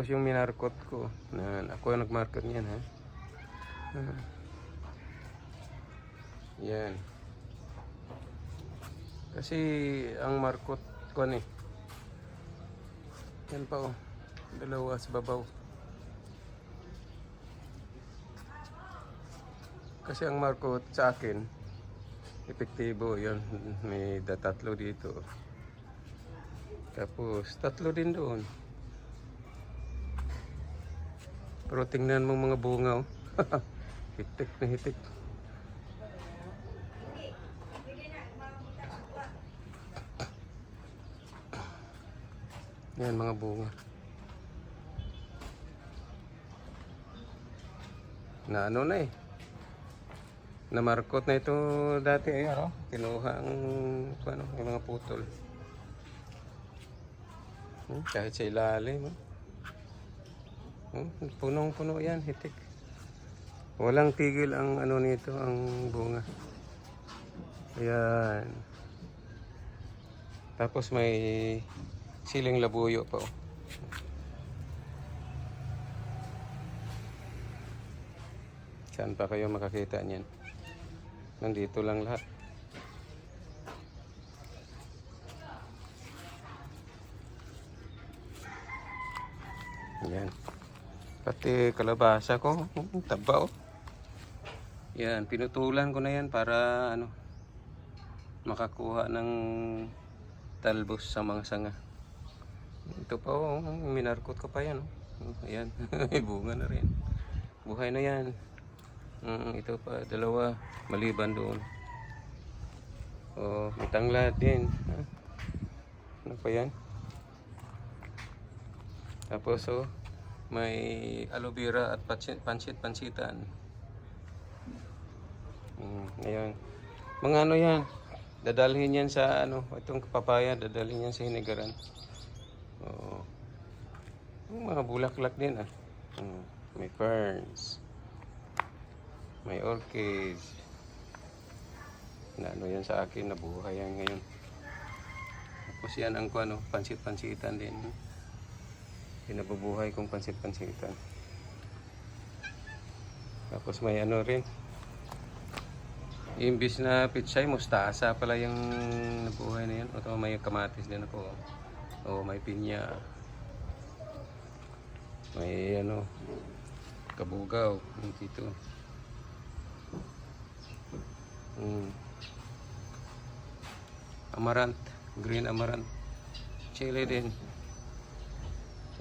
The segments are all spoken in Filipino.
Tapos yung minarkot ko, na ako ang nagmarkot niyan ha. Yan. Kasi ang markot ko ni. Yan pa oh. Dalawa sa babaw. Kasi ang markot sa akin, epektibo yun. May tatlo dito. Tapos tatlo din doon. Pero tingnan mo mga bunga oh. Hitik na hitik. Yan mga bunga. Na ano na eh. Namarkot na ito dati eh. Kinuha ang ano, yung mga putol. Kahit sa ilalim. Punong-puno yan, hitik. Walang tigil ang ano nito, ang bunga. Ayan. Tapos may siling labuyo pa oh. Saan pa kayo makakita niyan? Nandito lang lahat. Ayan. Pati kalabasa ko, taba oh. Yan, pinutulan ko na yan para ano, makakuha ng talbos sa mga sanga. Ito pa oh, minarkot ko pa yan oh. Ayan, may bunga na rin. Buhay na yan. Ito pa, dalawa, maliban doon. Oh, may tanglad din. Ano pa yan? Tapos oh, may aloe vera at pansit-pansitan. Ayan. Mga ano yan, dadalhin yan sa ano, itong papaya, dadalhin yan sa hinigaran. Oh. Mga bulaklak din ah. May ferns. May orchids. Na ano yan sa akin, nabuhay yan ngayon. Tapos yan ang ano, pansit-pansitan din. Pinabubuhay kong pansit-pansitan. Tapos may ano rin. Imbis na pitsay, mustasa pala yung nabuhay na yan. O may kamatis din ako. O may pinya. May ano, kabugaw. Dito. Amaranth. Green amaranth. Chili din.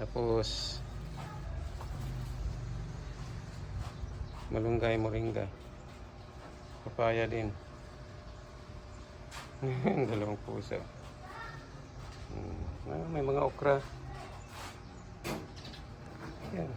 Tapos malunggay, moringa. Papaya din. Dalawang pusa. May mga okra. Yan.